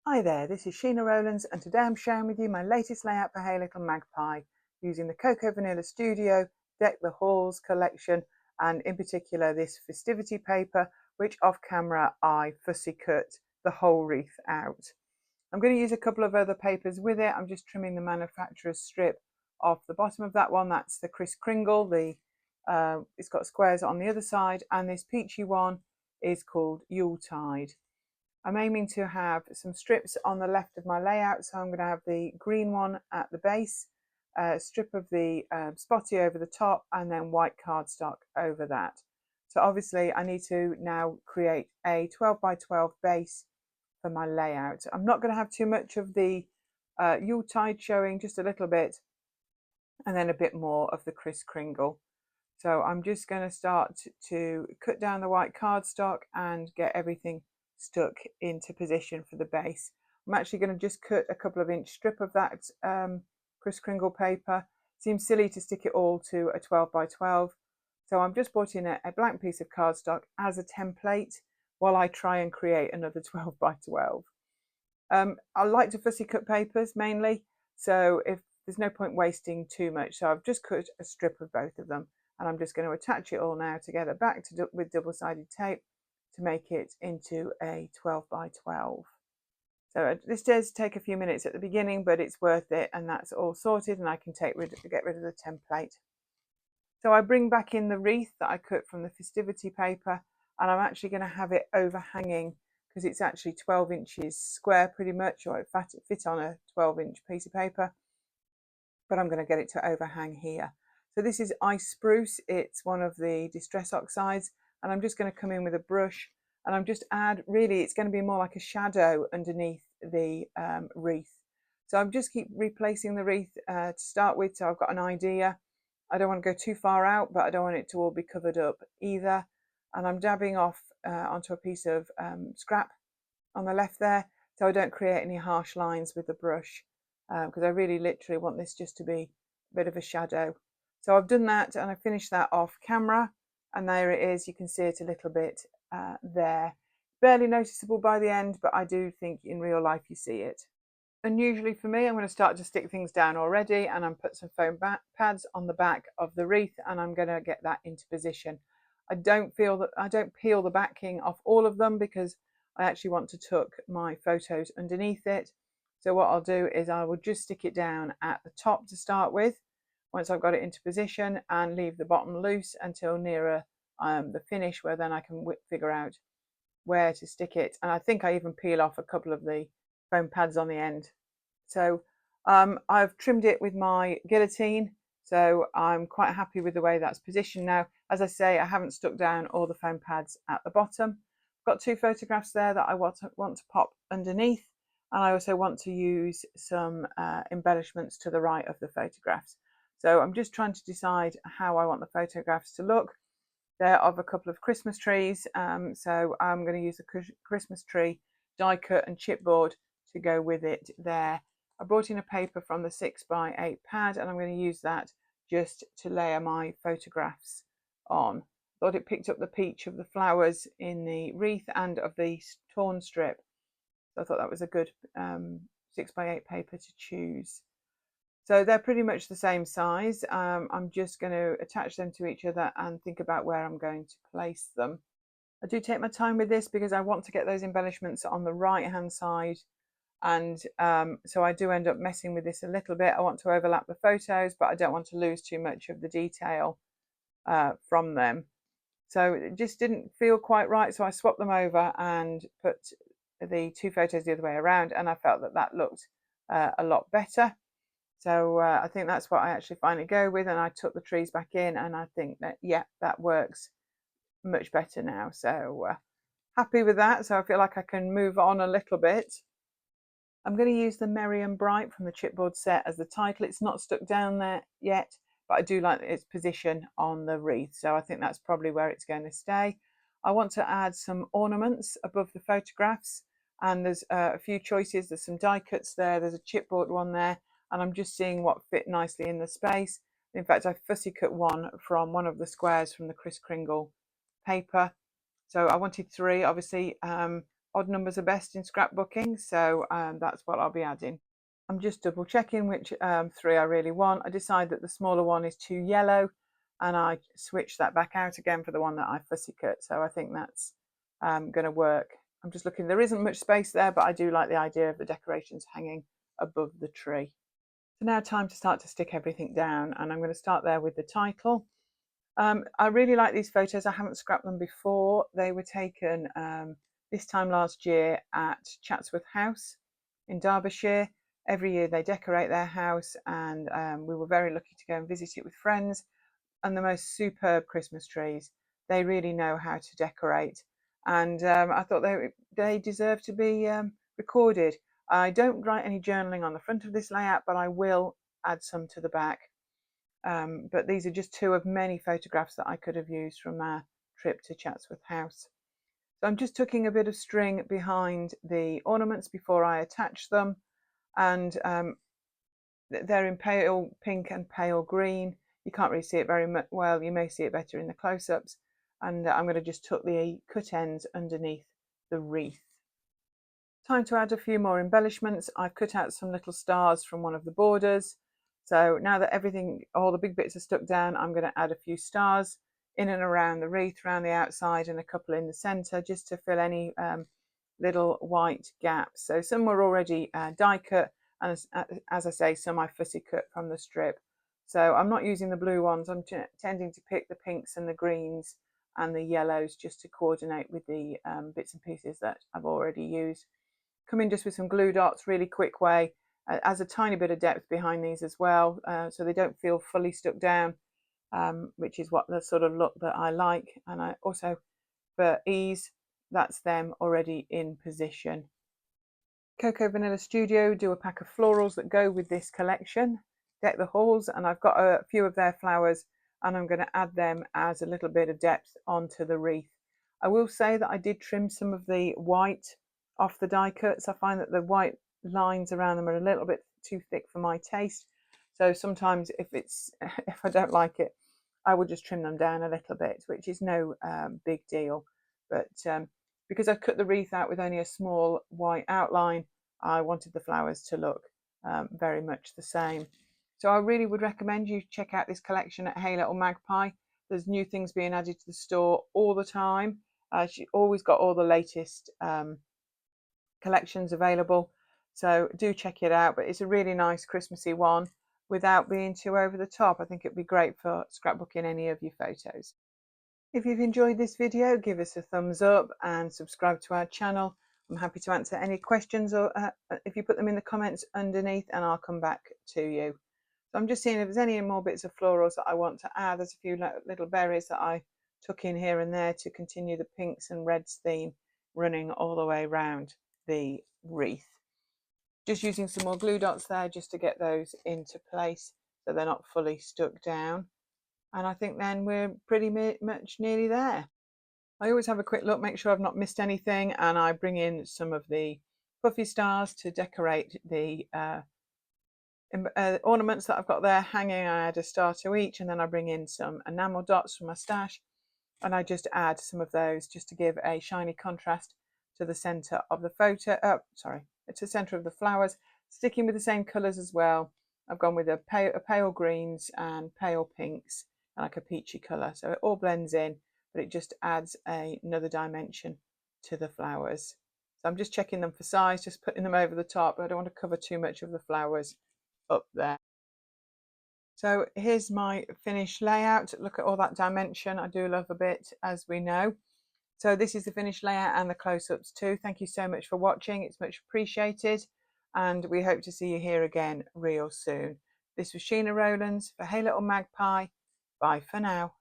Hi there, this is Sheena Rowlands and today I'm sharing with you my latest layout for Hey Little Magpie using the Cocoa Vanilla Studio Deck the Halls collection, and in particular this Festivity paper, which off camera I fussy cut the whole wreath out. I'm going to use a couple of other papers with it. I'm just trimming the manufacturer's strip off the bottom of that one. That's the Kris Kringle. It's got squares on the other side, and this peachy one is called Yuletide. I'm aiming to have some strips on the left of my layout, so I'm going to have the green one at the base, a strip of the spotty over the top, and then white cardstock over that. So obviously I need to now create a 12 by 12 base for my layout. I'm not going to have too much of the Yuletide showing, just a little bit, and then a bit more of the Kris Kringle. So I'm just going to start to cut down the white cardstock and get everything stuck into position for the base. I'm actually going to just cut a couple of inch strip of that Kris Kringle paper. Seems silly to stick it all to a 12 by 12. So I'm just brought in a blank piece of cardstock as a template while I try and create another 12 by 12. I like to fussy cut papers mainly, so if there's no point wasting too much. So I've just cut a strip of both of them, and I'm just going to attach it all now together back to with double-sided tape to make it into a 12 by 12. So this does take a few minutes at the beginning, but it's worth it, and that's all sorted, and I can get rid of the template. So I bring back in the wreath that I cut from the Festivity paper, and I'm actually going to have it overhanging because it's actually 12 inches square pretty much, or it fit on a 12-inch piece of paper, but I'm going to get it to overhang here. So this is ice spruce. It's one of the distress oxides, and I'm just going to come in with a brush, and I'm just really it's going to be more like a shadow underneath the wreath. So I'm just keep replacing the wreath to start with, so I've got an idea. I don't want to go too far out, but I don't want it to all be covered up either. And I'm dabbing off onto a piece of scrap on the left there, so I don't create any harsh lines with the brush, because I really literally want this just to be a bit of a shadow. So I've done that, and I finished that off camera, and there it is. You can see it a little bit there. Barely noticeable by the end, but I do think in real life you see it. Unusually for me, I'm going to start to stick things down already, and I'm put some foam pads on the back of the wreath, and I'm going to get that into position. I don't peel the backing off all of them because I actually want to tuck my photos underneath it. So what I'll do is I will just stick it down at the top to start with once I've got it into position, and leave the bottom loose until nearer the finish, where then I can figure out where to stick it. And I think I even peel off a couple of the foam pads on the end. So I've trimmed it with my guillotine, so I'm quite happy with the way that's positioned now. As I say, I haven't stuck down all the foam pads at the bottom. I've got two photographs there that I want to pop underneath, and I also want to use some embellishments to the right of the photographs. So I'm just trying to decide how I want the photographs to look. They're of a couple of Christmas trees, so I'm going to use the Christmas tree die cut and chipboard to go with it there. I brought in a paper from the 6 by 8 pad, and I'm going to use that just to layer my photographs on. I thought it picked up the peach of the flowers in the wreath and of the torn strip, so I thought that was a good 6 by 8 paper to choose. So they're pretty much the same size. I'm just going to attach them to each other and think about where I'm going to place them. I do take my time with this because I want to get those embellishments on the right hand side, and so I do end up messing with this a little bit. I want to overlap the photos, but I don't want to lose too much of the detail from them. So it just didn't feel quite right, so I swapped them over and put the two photos the other way around, and I felt that that looked a lot better. So I think that's what I actually finally go with, and I took the trees back in, and I think that, yeah, that works much better now. So happy with that. So I feel like I can move on a little bit. I'm going to use the Merry and Bright from the chipboard set as the title. It's not stuck down there yet, but I do like its position on the wreath, so I think that's probably where it's going to stay. I want to add some ornaments above the photographs, and there's a few choices. There's some die cuts there, there's a chipboard one there, and I'm just seeing what fit nicely in the space. In fact, I fussy cut one from one of the squares from the Kris Kringle paper. So I wanted three. Obviously, odd numbers are best in scrapbooking, so that's what I'll be adding. I'm just double checking which 3 I really want. I decide that the smaller one is too yellow, and I switch that back out again for the one that I fussy cut, so I think that's going to work. I'm just looking, there isn't much space there, but I do like the idea of the decorations hanging above the tree. So now time to start to stick everything down, and I'm going to start there with the title. I really like these photos. I haven't scrapped them before. They were taken this time last year at Chatsworth House in Derbyshire. Every year they decorate their house, and we were very lucky to go and visit it with friends. And the most superb Christmas trees. They really know how to decorate, and I thought they deserve to be recorded. I don't write any journaling on the front of this layout, but I will add some to the back. But these are just 2 of many photographs that I could have used from our trip to Chatsworth House. So I'm just tucking a bit of string behind the ornaments before I attach them, and they're in pale pink and pale green. You can't really see it very well. You may see it better in the close-ups, and I'm going to just tuck the cut ends underneath the wreath. Time to add a few more embellishments. I've cut out some little stars from one of the borders. So now that everything, all the big bits are stuck down, I'm going to add a few stars in and around the wreath, around the outside, and a couple in the centre, just to fill any little white gaps. So some were already die cut, and as I say, some I fussy cut from the strip. So I'm not using the blue ones. I'm tending to pick the pinks and the greens and the yellows just to coordinate with the bits and pieces that I've already used. Come in just with some glue dots, really quick way. Adds a tiny bit of depth behind these as well, so they don't feel fully stuck down, which is what the sort of look that I like. And I also, for ease, that's them already in position. Cocoa Vanilla Studio do a pack of florals that go with this collection, Deck the Halls, and I've got a few of their flowers, and I'm going to add them as a little bit of depth onto the wreath. I will say that I did trim some of the white off the die cuts. I find that the white lines around them are a little bit too thick for my taste, so sometimes if I don't like it, I will just trim them down a little bit, which is no big deal. But because I cut the wreath out with only a small white outline, I wanted the flowers to look very much the same. So I really would recommend you check out this collection at Hey Little Magpie. There's new things being added to the store all the time. She's always got all the latest collections available, so do check it out. But it's a really nice Christmassy one without being too over the top. I think it'd be great for scrapbooking any of your photos. If you've enjoyed this video, give us a thumbs up and subscribe to our channel. I'm happy to answer any questions, or if you put them in the comments underneath, and I'll come back to you. So I'm just seeing if there's any more bits of florals that I want to add. There's a few little berries that I took in here and there to continue the pinks and reds theme running all the way around the wreath. Just using some more glue dots there just to get those into place so they're not fully stuck down. And I think then we're pretty much nearly there. I always have a quick look, make sure I've not missed anything, and I bring in some of the puffy stars to decorate the ornaments that I've got there hanging. I add a star to each, and then I bring in some enamel dots from my stash, and I just add some of those just to give a shiny contrast to the center of the photo. To the center of the flowers, sticking with the same colors as well. I've gone with a pale greens and pale pinks and like a peachy color, so it all blends in, but it just adds another dimension to the flowers. So I'm just checking them for size, just putting them over the top. I don't want to cover too much of the flowers up there. So here's my finished layout. Look at all that dimension. I do love a bit, as we know. So this is the finished layout and the close-ups too. Thank you so much for watching. It's much appreciated, and we hope to see you here again real soon. This was Sheena Rowlands for Hey Little Magpie. Bye for now.